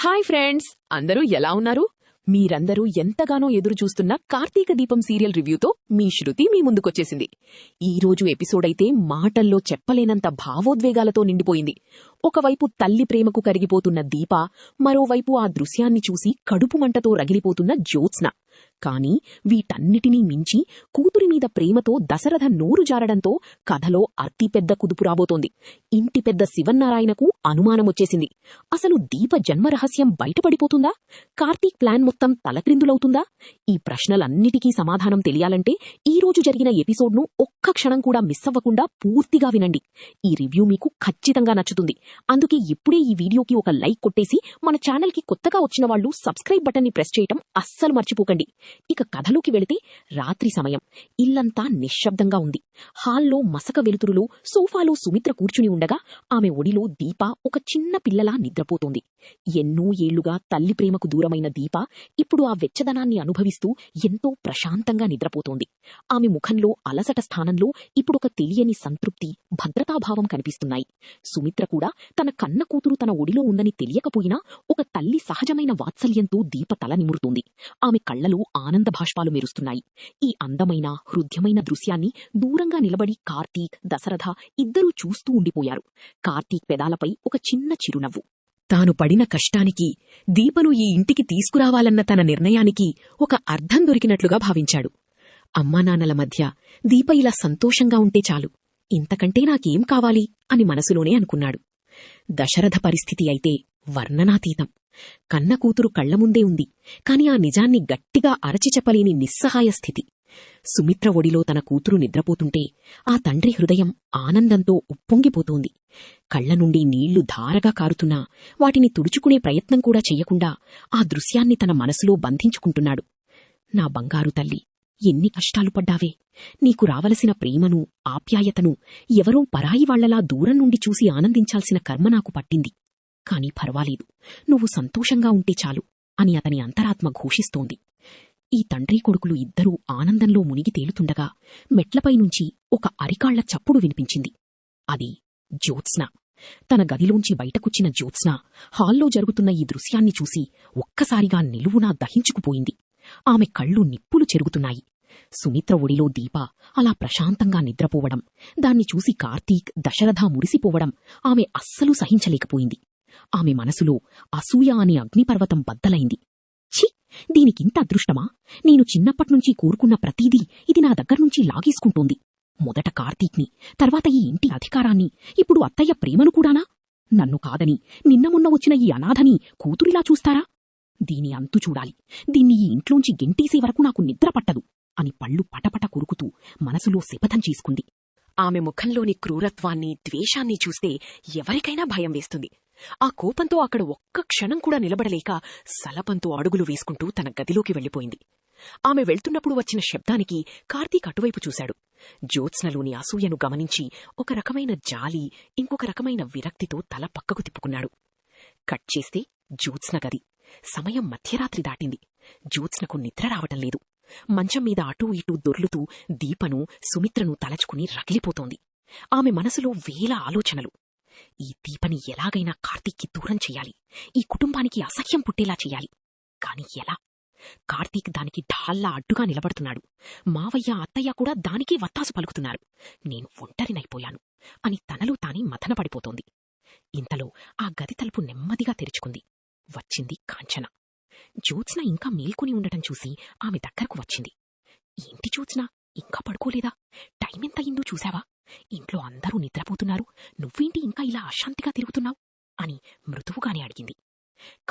Hi friends, అందరూ ఎలా ఉన్నారు? మీరందరూ ఎంతగానో ఎదురు చూస్తున్న కార్తీక దీపం సీరియల్ రివ్యూతో మీ శృతి మీ ముందుకొచ్చేసింది. ఈ రోజు ఎపిసోడ్ అయితే మాటల్లో చెప్పలేనంత భావోద్వేగాలతో నిండిపోయింది. ఒకవైపు తల్లి ప్రేమకు కరిగిపోతున్న దీప, మరోవైపు ఆ దృశ్యాన్ని చూసి కడుపు మంటతో రగిలిపోతున్న జ్యోత్స్న. కాని వీటన్నిటినీ మించి కూతురి మీద ప్రేమతో దశరథ నోరు జారడంతో కథలో అతిపెద్ద కుదుపు రాబోతోంది. ఇంటి పెద్ద శివన్నారాయణకు అనుమానమొచ్చేసింది. అసలు దీప జన్మరహస్యం బయటపడిపోతుందా? కార్తీక్ ప్లాన్ మొత్తం తలక్రిందులవుతుందా? ఈ ప్రశ్నలన్నిటికీ సమాధానం తెలియాలంటే ఈ రోజు జరిగిన ఎపిసోడ్ను ఒక్క క్షణం కూడా మిస్ అవ్వకుండా పూర్తిగా వినండి. ఈ రివ్యూ మీకు ఖచ్చితంగా నచ్చుతుంది. అందుకే ఇప్పుడే ఈ వీడియోకి ఒక లైక్ కొట్టేసి మన ఛానల్కి కొత్తగా వచ్చిన వాళ్ళు సబ్స్క్రైబ్ బటన్ని ప్రెస్ చేయటం అస్సలు మర్చిపోకండి. ఇక కథలోకి వెళితే, రాత్రి సమయం. ఇల్లంతా నిశ్శబ్దంగా ఉంది. హాల్లో మసక వెలుతురులో సోఫాలో సుమిత్ర కూర్చుని ఉండగా ఆమె ఒడిలో దీప ఒక చిన్న పిల్లలా నిద్రపోతోంది. ఎన్నో ఏళ్లుగా తల్లి ప్రేమకు దూరమైన దీప ఇప్పుడు ఆ వెచ్చదనాన్ని అనుభవిస్తూ ఎంతో ప్రశాంతంగా నిద్రపోతోంది. ఆమె ముఖంలో అలసట స్థానంలో ఇప్పుడొక తెలియని సంతృప్తి, భద్రతాభావం కనిపిస్తున్నాయి. సుమిత్ర కూడా తన కన్న కూతురు తన ఒడిలో ఉందని తెలియకపోయినా ఒక తల్లి సహజమైన వాత్సల్యంతో దీప తల నిమురుతోంది. ఆమె కళ్లలో ఆనంద భాష్పాలు మెరుస్తున్నాయి. ఈ అందమైన హృద్యమైన దృశ్యాన్ని దూరంగా నిలబడి కార్తీక్, దశరథ ఇద్దరూ చూస్తూ ఉండిపోయారు. కార్తీక్ పెదాలపై ఒక చిన్న చిరునవ్వు. తాను పడిన కష్టానికి, దీపను ఈ ఇంటికి తీసుకురావాలన్న తన నిర్ణయానికి ఒక అర్థం దొరికినట్లుగా భావించాడు. అమ్మానాన్నల మధ్య దీప ఇలా సంతోషంగా ఉంటే చాలు, ఇంతకంటే నాకేం కావాలి అని మనసులోనే అనుకున్నాడు. దశరథ పరిస్థితి అయితే వర్ణనాతీతం. కన్న కూతురు కళ్లముందే ఉంది, కాని ఆ నిజాన్ని గట్టిగా అరచి చెప్పలేని నిస్సహాయ స్థితి. సుమిత్ర ఒడిలో తన కూతురు నిద్రపోతుంటే ఆ తండ్రి హృదయం ఆనందంతో ఉప్పొంగిపోతోంది. కళ్ల నుండి నీళ్లు ధారగా కారుతున్నా వాటిని తుడుచుకునే ప్రయత్నం కూడా చెయ్యకుండా ఆ దృశ్యాన్ని తన మనసులో బంధించుకుంటున్నాడు. నా బంగారు తల్లి, ఎన్ని కష్టాలు పడ్డావే! నీకు రావలసిన ప్రేమను, ఆప్యాయతను ఎవరో పరాయి వాళ్లలా దూరం నుండి చూసి ఆనందించాల్సిన కర్మ నాకు పట్టింది. కాని పర్వాలేదు, నువ్వు సంతోషంగా ఉంటే చాలు అని అతని అంతరాత్మ ఘోషిస్తోంది. ఈ తండ్రి కొడుకులు ఇద్దరూ ఆనందంలో మునిగి తేలుతుండగా మెట్లపైనుంచి ఒక అరికాళ్ల చప్పుడు వినిపించింది. అది జ్యోత్స్న. తన గదిలోంచి బయటకొచ్చిన జ్యోత్స్న హాల్లో జరుగుతున్న ఈ దృశ్యాన్ని చూసి ఒక్కసారిగా నిలువునా దహించుకుపోయింది. ఆమె కళ్ళు నిప్పులు చెరుగుతున్నాయి. సుమిత్ర ఒడిలో దీప అలా ప్రశాంతంగా నిద్రపోవడం, దాన్ని చూసి కార్తీక్, దశరథ మురిసిపోవడం ఆమె అస్సలు సహించలేకపోయింది. ఆమె మనసులో అసూయ అనే అగ్నిపర్వతం బద్దలైంది. ఛీ, దీనికింత అదృష్టమా? నేను చిన్నప్పట్నుంచి కోరుకున్న ప్రతీదీ ఇది నా దగ్గర్నుంచి లాగేసుకుంటోంది. మొదట కార్తీక్ని, తర్వాత ఈ ఇంటి అధికారాన్ని, ఇప్పుడు అత్తయ్య ప్రేమను కూడానా? నన్ను కాదని నిన్న మొన్న వచ్చిన ఈ అనాథని కూతురిలా చూస్తారా? దీని అంతు చూడాలి. దీన్ని ఈ ఇంట్లోంచి గెంటేసే వరకు నాకు నిద్ర పట్టదు అని పళ్ళు పటపట కొరుకుతూ మనసులో శపథం చేసుకుంది. ఆమె ముఖంలోని క్రూరత్వాన్ని, ద్వేషాన్ని చూస్తే ఎవరికైనా భయం వేస్తుంది. ఆ కోపంతో అక్కడ ఒక్క క్షణం కూడా నిలబడలేక సలపంతో అడుగులు వేసుకుంటూ తన గదిలోకి వెళ్లిపోయింది. ఆమె వెళ్తున్నప్పుడు వచ్చిన శబ్దానికి కార్తీక్ అటువైపు చూశాడు. జ్యోత్స్నలోని అసూయను గమనించి ఒక రకమైన జాలి, ఇంకొక రకమైన విరక్తితో తల పక్కకు తిప్పుకున్నాడు. కట్ చేస్తే జ్యోత్స్న గది. సమయం మధ్యరాత్రి దాటింది. జ్యోత్స్నకు నిద్ర రావటం లేదు. మంచం మీద అటూ ఇటూ దొర్లుతూ దీపను, సుమిత్రను తలచుకుని రగిలిపోతోంది. ఆమె మనసులో వేల ఆలోచనలు. ఈ దీపని ఎలాగైనా కార్తీక్కి దూరం చెయ్యాలి. ఈ కుటుంబానికి అసహ్యం పుట్టేలా చెయ్యాలి. కాని ఎలా? కార్తీక్ దానికి ఢాల్లా అడ్డుగా నిలబడుతున్నాడు. మావయ్య, అత్తయ్య కూడా దానికే వత్తాసు పలుకుతున్నారు. నేను ఒంటరినైపోయాను అని తనలో తానే మథనపడిపోతోంది. ఇంతలో ఆ గది తలుపు నెమ్మదిగా తెరుచుకుంది. వచ్చింది కాంచన. జ్యోత్స్న ఇంకా మేల్కొని ఉండటం చూసి ఆమె దగ్గరకు వచ్చింది. ఏంటి జ్యోత్స్న, ఇంకా పడుకోలేదా? టైమెంతయిందో చూశావా? ఇంట్లో అందరూ నిద్రపోతున్నారు, నువ్వేంటి ఇంకా ఇలా అశాంతిగా తిరుగుతున్నావు అని మృదువుగానే అడిగింది.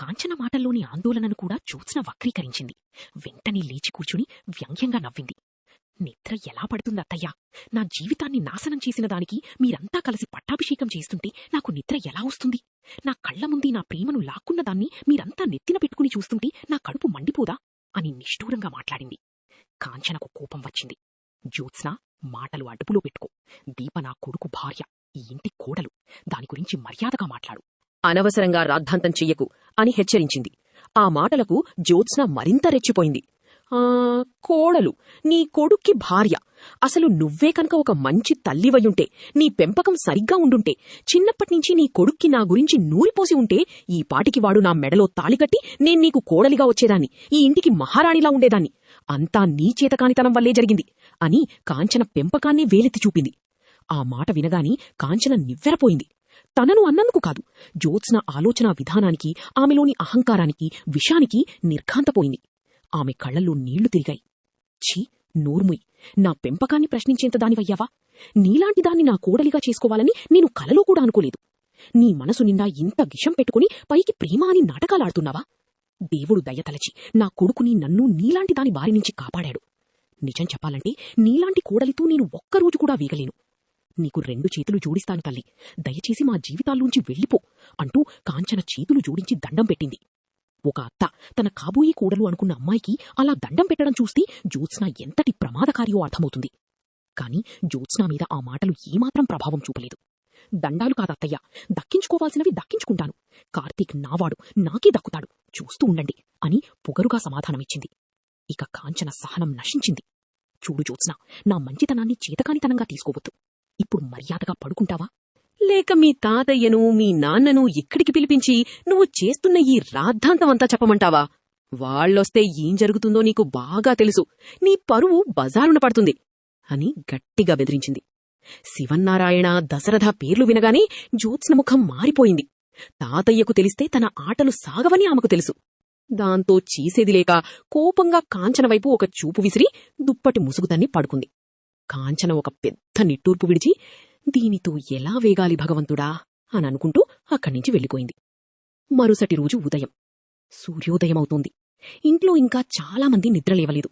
కాంచన మాటల్లోని ఆందోళనను కూడా జ్యోత్స్న వక్రీకరించింది. వెంటనే లేచి కూర్చుని వ్యంగ్యంగా నవ్వింది. నిద్ర ఎలా పడుతుందత్తయ్యా? నా జీవితాన్ని నాశనం చేసిన దానికి మీరంతా కలిసి పట్టాభిషేకం చేస్తుంటే నాకు నిద్ర ఎలా వస్తుంది? నా కళ్ల ముందే నా ప్రేమను లాక్కున్న దాన్ని మీరంతా నెత్తిన పెట్టుకుని చూస్తుంటే నా కడుపు మండిపోదా అని నిష్ఠూరంగా మాట్లాడింది. కాంచనకు కోపం వచ్చింది. జ్యోత్స్న, మాటలు అదుపులో పెట్టుకో. దీప నా కొడుకు భార్య, ఈ ఇంటి కోడలు. దాని గురించి మర్యాదగా మాట్లాడు. అనవసరంగా రాద్ధాంతం చెయ్యకు అని హెచ్చరించింది. ఆ మాటలకు జ్యోత్స్న మరింత రెచ్చిపోయింది. కోడలు, నీ కొడుక్కి భార్య. అసలు నువ్వే కనుక ఒక మంచి తల్లివయుంటే, నీ పెంపకం సరిగ్గా ఉండుంటే, చిన్నప్పటినుంచి నీ కొడుక్కి నా గురించి నూరిపోసి ఉంటే, ఈ పాటికి వాడు నా మెడలో తాళికట్టి నేన్నీకు కోడలిగా వచ్చేదాన్ని, ఈ ఇంటికి మహారాణిలా ఉండేదాన్ని. అంతా నీ చేతకానితనం వల్లే జరిగింది అని కాంచన పెంపకాన్నే వేలెత్తి చూపింది. ఆ మాట వినగాని కాంచన నివ్వెరపోయింది. తనను అన్నందుకు కాదు, జ్యోత్స్న ఆలోచనా విధానానికి, ఆమెలోని అహంకారానికి, విషానికి నిర్ఘాంతపోయింది. ఆమె కళ్లల్లో నీళ్లు తిరిగాయి. ఛీ, నోర్ముయ్, నా పెంపకాన్ని ప్రశ్నించేంత దానివయ్యావా? నీలాంటి దాన్ని నా కోడలిగా చేసుకోవాలని నేను కలలో కూడా అనుకోలేదు. నీ మనసు నిండా ఇంత విషం పెట్టుకుని పైకి ప్రేమ అని నాటకాలాడుతున్నావా? దేవుడు దయతలచి నా కొడుకుని, నన్ను నీలాంటి దాని బారినుంచి కాపాడాడు. నిజం చెప్పాలంటే నీలాంటి కోడలితో నేను ఒక్కరోజు కూడా వీగలేను. నీకు 2 చేతులు జోడిస్తాను తల్లి, దయచేసి మా జీవితాల్లోంచి వెళ్ళిపో అంటూ కాంచన చేతులు జోడించి దండం పెట్టింది. ఒక అత్త తన కాబోయే కోడలు అనుకున్న అమ్మాయికి అలా దండం పెట్టడం చూస్తే జ్యోత్స్న ఎంతటి ప్రమాదకారియో అర్థమవుతుంది. కాని జ్యోత్స్న మీద ఆ మాటలు ఏమాత్రం ప్రభావం చూపలేదు. దండాలు కాదత్తయ్య, దక్కించుకోవాల్సినవి దక్కించుకుంటాను. కార్తీక్ నావాడు, నాకే దక్కుతాడు, చూస్తూ ఉండండి అని పొగరుగా సమాధానమిచ్చింది. ఇక కాంచన సహనం నశించింది. చూడు జ్యోత్స్న, నా మంచితనాన్ని చేతకానితనంగా తీసుకోవద్దు. ఇప్పుడు మర్యాదగా పడుకుంటావా, లేక మీ తాతయ్యను, మీ నాన్నను ఇక్కడికి పిలిపించి నువ్వు చేస్తున్న ఈ రాద్ధాంతమంతా చెప్పమంటావా? వాళ్ళొస్తే ఏం జరుగుతుందో నీకు బాగా తెలుసు. నీ పరువు బజారున పడుతుంది అని గట్టిగా బెదిరించింది. శివన్నారాయణ, దశరథ పేర్లు వినగానే జ్యోత్స్న ముఖం మారిపోయింది. తాతయ్యకు తెలిస్తే తన ఆటలు సాగవని ఆమెకు తెలుసు. దాంతో చేసేదిలేక కోపంగా కాంచన వైపు ఒక చూపు విసిరి దుప్పటి ముసుగుతన్ని పడుకుంది. కాంచన ఒక పెద్ద నిట్టూర్పు విడిచి, దీనితో ఎలా వేగాలి భగవంతుడా అని అనుకుంటూ అక్కడ్నించి వెళ్ళిపోయింది. మరుసటి రోజు ఉదయం. సూర్యోదయమవుతోంది. ఇంట్లో ఇంకా చాలామంది నిద్రలేవలేదు.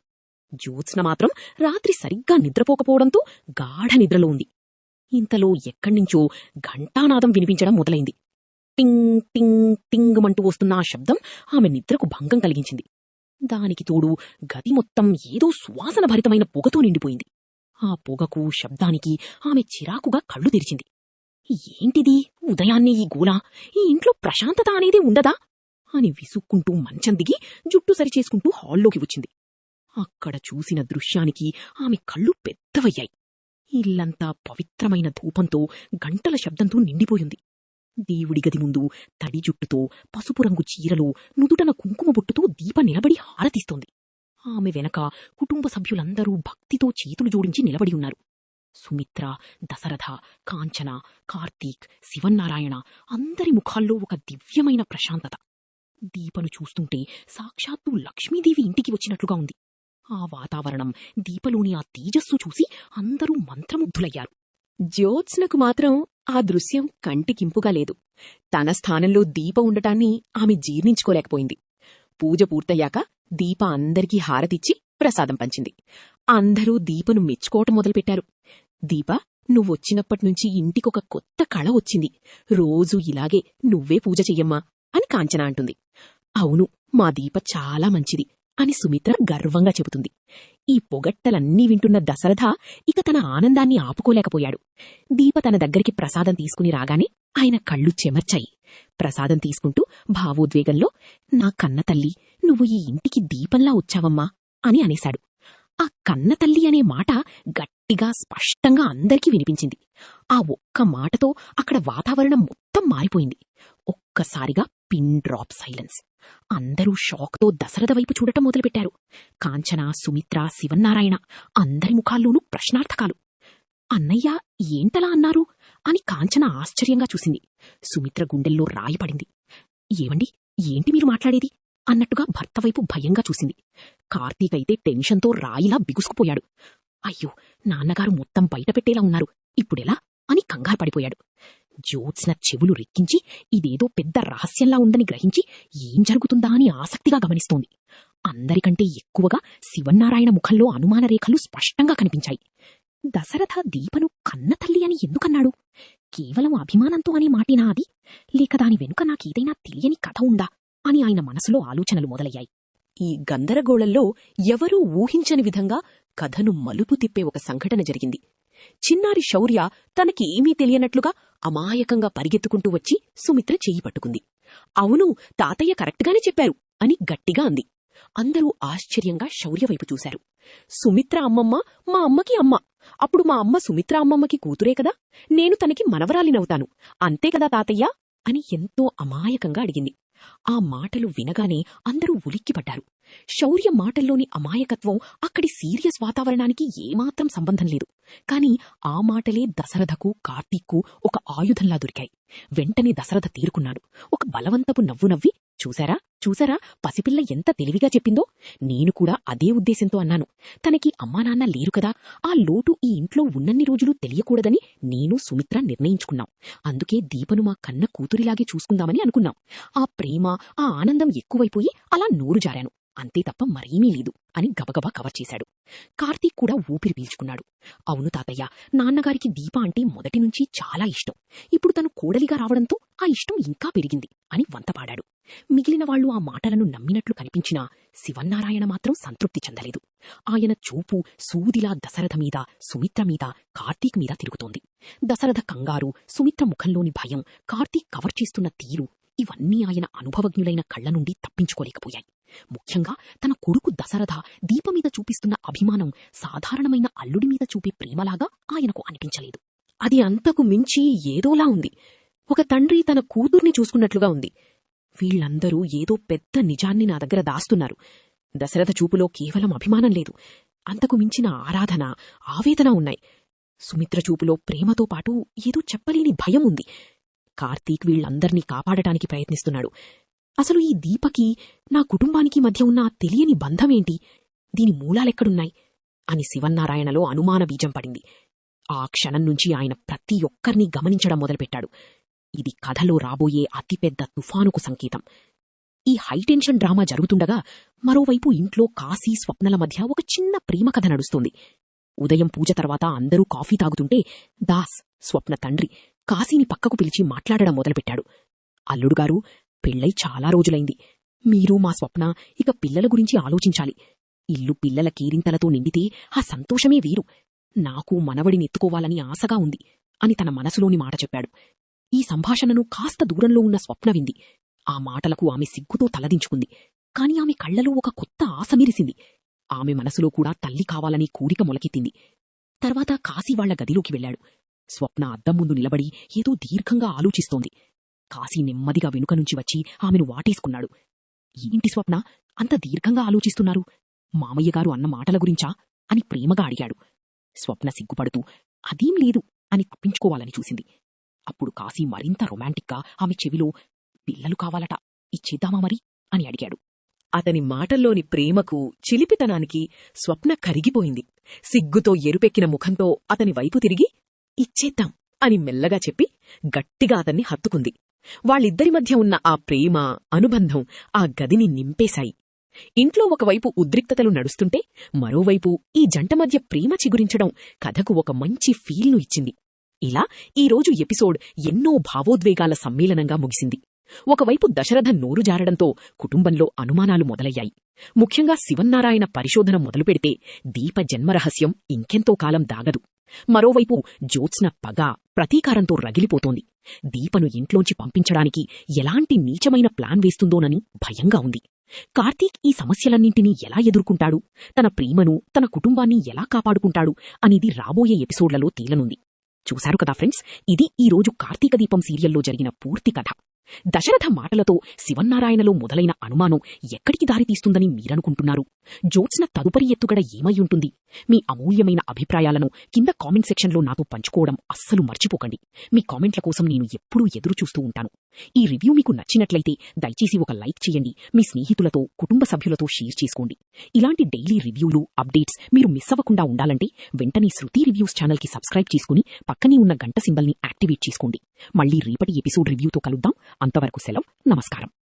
జ్యోత్స్న మాత్రం రాత్రి సరిగ్గా నిద్రపోకపోవడంతో గాఢ నిద్రలో ఉంది. ఇంతలో ఎక్కడ్నించో ఘంటానాదం వినిపించడం మొదలైంది. టింగ్ టింగ్ టింగుమంటూ వస్తున్న ఆ శబ్దం ఆమె నిద్రకు భంగం కలిగించింది. దానికి తోడు గది మొత్తం ఏదో సువాసన భరితమైన పొగతో నిండిపోయింది. ఆ పొగకు, శబ్దానికి ఆమె చిరాకుగా కళ్ళు తెరిచింది. ఏంటిది, ఉదయాన్నే ఈ గోల? ఈ ఇంట్లో ప్రశాంతత అనేదే ఉండదా అని విసుక్కుంటూ మంచం దిగి జుట్టు సరిచేసుకుంటూ హాల్లోకి వచ్చింది. అక్కడ చూసిన దృశ్యానికి ఆమె కళ్ళు పెద్దవయ్యాయి. ఇల్లంతా పవిత్రమైన ధూపంతో, గంటల శబ్దంతో నిండిపోయింది. దేవుడి గది ముందు తడి జుట్టుతో, పసుపు రంగు చీరలో, నుదుటన కుంకుమ బొట్టుతో దీప నిలబడి హారతిస్తోంది. ఆమె వెనక కుటుంబ సభ్యులందరూ భక్తితో చేతులు జోడించి నిలబడి ఉన్నారు. సుమిత్ర, దశరథ, కాంచన, కార్తీక్, శివన్నారాయణ అందరి ముఖాల్లో ఒక దివ్యమైన ప్రశాంతత. దీపను చూస్తుంటే సాక్షాత్తు లక్ష్మీదేవి ఇంటికి వచ్చినట్లుగా ఉంది. ఆ వాతావరణం, దీపలోని ఆ తేజస్సు చూసి అందరూ మంత్రముగ్ధులయ్యారు. జ్యోత్స్నకు మాత్రం ఆ దృశ్యం కంటికింపుగా లేదు. తన స్థానంలో దీప ఉండటాన్ని ఆమె జీర్ణించుకోలేకపోయింది. పూజ పూర్తయ్యాక దీప అందరికీ హారతిచ్చి ప్రసాదం పంచింది. అందరూ దీపను మెచ్చుకోవటం మొదలుపెట్టారు. దీప, నువ్వొచ్చినప్పటినుంచి ఇంటికొక కొత్త కళ వచ్చింది. రోజూ ఇలాగే నువ్వే పూజ చెయ్యమ్మా అని కాంచన అంటుంది. అవును, మా దీప చాలా మంచిది అని సుమిత్ర గర్వంగా చెబుతుంది. ఈ పొగట్టలన్నీ వింటున్న దశరథ ఇక తన ఆనందాన్ని ఆపుకోలేకపోయాడు. దీప తన దగ్గరికి ప్రసాదం తీసుకుని రాగానే ఆయన కళ్ళు చెమర్చాయి. ప్రసాదం తీసుకుంటూ భావోద్వేగంలో, నా కన్నతల్లి, నువ్వు ఈ ఇంటికి దీపంలా వచ్చావమ్మా అని అనేశాడు. ఆ కన్నతల్లి అనే మాట గట్టిగా, స్పష్టంగా అందరికీ వినిపించింది. ఆ ఒక్క మాటతో అక్కడ వాతావరణం మొత్తం మారిపోయింది. ఒక్కసారిగా పిన్ డ్రాప్ సైలెన్స్. అందరూ షాక్తో దశరథ వైపు చూడటం మొదలుపెట్టారు. కాంచన, సుమిత్ర, శివన్నారాయణ అందరి ముఖాల్లోనూ ప్రశ్నార్థకాలు. అన్నయ్య ఏంటలా అన్నారు అని కాంచన ఆశ్చర్యంగా చూసింది. సుమిత్ర గుండెల్లో రాయిపడింది. ఏవండి, ఏంటి మీరు మాట్లాడేది అన్నట్టుగా భర్త వైపు భయంగా చూసింది. కార్తీక్ అయితే టెన్షన్తో రాయిలా బిగుసుకుపోయాడు. అయ్యో, నాన్నగారు మొత్తం బయటపెట్టేలా ఉన్నారు, ఇప్పుడెలా అని కంగారు పడిపోయాడు. జ్యోత్స్న చెవులు రెక్కించి ఇదేదో పెద్ద రహస్యంలా ఉందని గ్రహించి ఏం జరుగుతుందా అని ఆసక్తిగా గమనిస్తోంది. అందరికంటే ఎక్కువగా శివన్నారాయణ ముఖంలో అనుమానరేఖలు స్పష్టంగా కనిపించాయి. దశరథ దీపను కన్నతల్లి అని ఎందుకన్నాడు? కేవలం అభిమానంతో అనే మాటేనా అది, లేక దాని వెనుక నాకేదైనా తెలియని కథ ఉందా అని ఆయన మనసులో ఆలోచనలు మొదలయ్యాయి. ఈ గందరగోళంలో ఎవరూ ఊహించని విధంగా కథను మలుపు తిప్పే ఒక సంఘటన జరిగింది. చిన్నారి శౌర్య తనకి ఏమీ తెలియనట్లుగా అమాయకంగా పరిగెత్తుకుంటూ వచ్చి సుమిత్ర చెయ్యి పట్టుకుంది. అవును, తాతయ్య కరెక్ట్గానే చెప్పారు అని గట్టిగా అంది. అందరూ ఆశ్చర్యంగా శౌర్య వైపు చూశారు. సుమిత్ర అమ్మమ్మ మా అమ్మకి అమ్మ. అప్పుడు మా అమ్మ సుమిత్ర అమ్మమ్మకి కూతురే కదా, నేను తనకి మనవరాలినవుతాను, అంతే కదా తాతయ్య అని ఎంతో అమాయకంగా అడిగింది. ఆ మాటలు వినగానే అందరూ ఉలిక్కిపడ్డారు. శౌర్య మాటల్లోని అమాయకత్వం అక్కడి సీరియస్ వాతావరణానికి ఏమాత్రం సంబంధం లేదు. కాని ఆ మాటలే దశరథకు, కార్తీక్కు ఒక ఆయుధంలా దొరికాయి. వెంటనే దశరథ తీరుకున్నాడు. ఒక బలవంతపు నవ్వు నవ్వి, చూశారా చూశారా పసిపిల్ల ఎంత తెలివిగా చెప్పిందో, నేను కూడా అదే ఉద్దేశంతో అన్నాను. తనకి అమ్మానాన్న లేరు కదా, ఆ లోటు ఈ ఇంట్లో ఉన్నన్ని రోజులు తెలియకూడదని నేను సుమిత్ర నిర్ణయించుకున్నాం. అందుకే దీపను మా కన్న కూతురిలాగే చూసుకుందామని అనుకున్నాం. ఆ ప్రేమ, ఆ ఆనందం ఎక్కువైపోయి అలా నోరు జారాను, అంతే తప్ప మరేమీ లేదు అని గబగబా కవర్ చేశాడు. కార్తీక్ కూడా ఊపిరి పీల్చుకున్నాడు. అవును తాతయ్య, నాన్నగారికి దీప అంటే మొదటి నుంచి చాలా ఇష్టం. ఇప్పుడు తను కోడలిగా రావడంతో ఆ ఇష్టం ఇంకా పెరిగింది అని వంతపాడాడు. మిగిలిన వాళ్లు ఆ మాటలను నమ్మినట్లు కనిపించినా శివన్నారాయణ మాత్రం సంతృప్తి చెందలేదు. ఆయన చూపు సూదిలా దశరథ మీద, సుమిత్ర మీద, కార్తీక్ మీద తిరుగుతోంది. దశరథ కంగారు, సుమిత్ర ముఖంలోని భయం, కార్తీక్ కవర్ చేస్తున్న తీరు, ఇవన్నీ ఆయన అనుభవజ్ఞులైన కళ్ల నుండి తప్పించుకోలేకపోయాయి. ముఖ్యంగా తన కొడుకు దశరథ దీపమీద చూపిస్తున్న అభిమానం సాధారణమైన అల్లుడి మీద చూపే ప్రేమలాగా ఆయనకు అనిపించలేదు. అది అంతకు మించి ఏదోలా ఉంది. ఒక తండ్రి తన కూతుర్ని చూసుకున్నట్లుగా ఉంది. వీళ్లందరూ ఏదో పెద్ద నిజాన్ని నా దగ్గర దాస్తున్నారు. దశరథ చూపులో కేవలం అభిమానం లేదు, అంతకు మించిన ఆరాధన, ఆవేదన ఉన్నాయి. సుమిత్ర చూపులో ప్రేమతో పాటు ఏదో చెప్పలేని భయం ఉంది. కార్తీక్ వీళ్లందర్నీ కాపాడటానికి ప్రయత్నిస్తున్నాడు. అసలు ఈ దీపకి, నా కుటుంబానికి మధ్య ఉన్న ఆ తెలియని బంధమేంటి, దీని మూలాలెక్కడున్నాయి అని శివన్నారాయణలో అనుమాన బీజం పడింది. ఆ క్షణం నుంచి ఆయన ప్రతి ఒక్కర్నీ గమనించడం మొదలుపెట్టాడు. ఇది కథలో రాబోయే అతిపెద్ద తుఫానుకు సంకేతం. ఈ హైటెన్షన్ డ్రామా జరుగుతుండగా మరోవైపు ఇంట్లో కాశీ, స్వప్నల మధ్య ఒక చిన్న ప్రేమ కథ నడుస్తుంది. ఉదయం పూజ తర్వాత అందరూ కాఫీ తాగుతుంటే దాస్, స్వప్న తండ్రి, కాశీని పక్కకు పిలిచి మాట్లాడడం మొదలుపెట్టాడు. అల్లుడుగారు, పెళ్ళై చాలా రోజులైంది. మీరు, మా స్వప్న ఇక పిల్లల గురించి ఆలోచించాలి. ఇల్లు పిల్లల కీరింతలతో నిండితే ఆ సంతోషమే వీరు. నాకు మనవడినెత్తుకోవాలని ఆశగా ఉంది అని తన మనసులోని మాట చెప్పాడు. ఈ సంభాషణను కాస్త దూరంలో ఉన్న స్వప్న వింది. ఆ మాటలకు ఆమె సిగ్గుతో తలదించుకుంది. కాని ఆమె కళ్లలో ఒక కొత్త ఆశ మెరిసింది. ఆమె మనసులో కూడా తల్లి కావాలని కోరిక మొలకెత్తింది. తర్వాత కాశీ వాళ్ల గదిలోకి వెళ్లాడు. స్వప్న అద్దం ముందు నిలబడి ఏదో దీర్ఘంగా ఆలోచిస్తోంది. కాశీ నెమ్మదిగా వెనుక నుంచి వచ్చి ఆమెను వాటేసుకున్నాడు. ఏంటి స్వప్న, అంత దీర్ఘంగా ఆలోచిస్తున్నారు? మామయ్యగారు అన్న మాటల గురించా అని ప్రేమగా అడిగాడు. స్వప్న సిగ్గుపడుతూ అదేం లేదు అని తప్పించుకోవాలని చూసింది. అప్పుడు కాశీ మరింత రొమాంటిక్గా ఆమె చెవిలో, పిల్లలు కావాలట, ఇచ్చేద్దామా మరి అని అడిగాడు. అతని మాటల్లోని ప్రేమకు, చిలిపితనానికి స్వప్న కరిగిపోయింది. సిగ్గుతో ఎరుపెక్కిన ముఖంతో అతని వైపు తిరిగి, ఇచ్చేద్దాం అని మెల్లగా చెప్పి గట్టిగా అతన్ని హత్తుకుంది. వాళ్ళిద్దరి మధ్య ఉన్న ఆ ప్రేమ, అనుబంధం ఆ గదిని నింపేశాయి. ఇంట్లో ఒకవైపు ఉద్రిక్తతలు నడుస్తుంటే మరోవైపు ఈ జంట మధ్య ప్రేమ చిగురించడం కథకు ఒక మంచి ఫీల్ను ఇచ్చింది. ఇలా ఈరోజు ఎపిసోడ్ ఎన్నో భావోద్వేగాల సమ్మేళనంగా ముగిసింది. ఒకవైపు దశరథ నోరు జారడంతో కుటుంబంలో అనుమానాలు మొదలయ్యాయి. ముఖ్యంగా శివన్నారాయణ పరిశోధన మొదలుపెడితే దీప జన్మరహస్యం ఇంకెంతో కాలం దాగదు. మరోవైపు జ్యోత్స్న పగ, ప్రతీకారంతో రగిలిపోతోంది. దీపను ఇంట్లోంచి పంపించడానికి ఎలాంటి నీచమైన ప్లాన్ వేస్తుందోనని భయంగా ఉంది. కార్తీక్ ఈ సమస్యలన్నింటినీ ఎలా ఎదుర్కొంటాడు, తన ప్రేమను, తన కుటుంబాన్ని ఎలా కాపాడుకుంటాడు అనేది రాబోయే ఎపిసోడ్లలో తేలనుంది. చూశారు కదా ఫ్రెండ్స్, ఇది ఈరోజు కార్తీక దీపం సీరియల్లో జరిగిన పూర్తి కథ. దశరథ మాటలతో శివన్నారాయణలో మొదలైన అనుమానం ఎక్కడికి దారితీస్తుందని మీరనుకుంటున్నారు? జ్యోత్స్న తదుపరి ఎత్తుగడ ఏమై ఉంటుంది? మీ అమూల్యమైన అభిప్రాయాలను కింద కామెంట్ సెక్షన్లో నాతో పంచుకోవడం అస్సలు మర్చిపోకండి. మీ కామెంట్ల కోసం నేను ఎప్పుడూ ఎదురుచూస్తూ ఉంటాను. ఈ రివ్యూ మీకు నచ్చినట్లయితే దయచేసి ఒక లైక్ చేయండి. మీ స్నేహితులతో, కుటుంబ సభ్యులతో షేర్ చేసుకోండి. ఇలాంటి డైలీ రివ్యూలు, అప్డేట్స్ మీరు మిస్ అవ్వకుండా ఉండాలంటే వెంటనే శృతి రివ్యూస్ ఛానల్కి సబ్స్క్రైబ్ చేసుకుని పక్కనే ఉన్న గంట సింబల్ని యాక్టివేట్ చేసుకోండి. మళ్లీ రేపటి ఎపిసోడ్ రివ్యూతో కలుద్దాం. అంతవరకు సెలవు. నమస్కారం.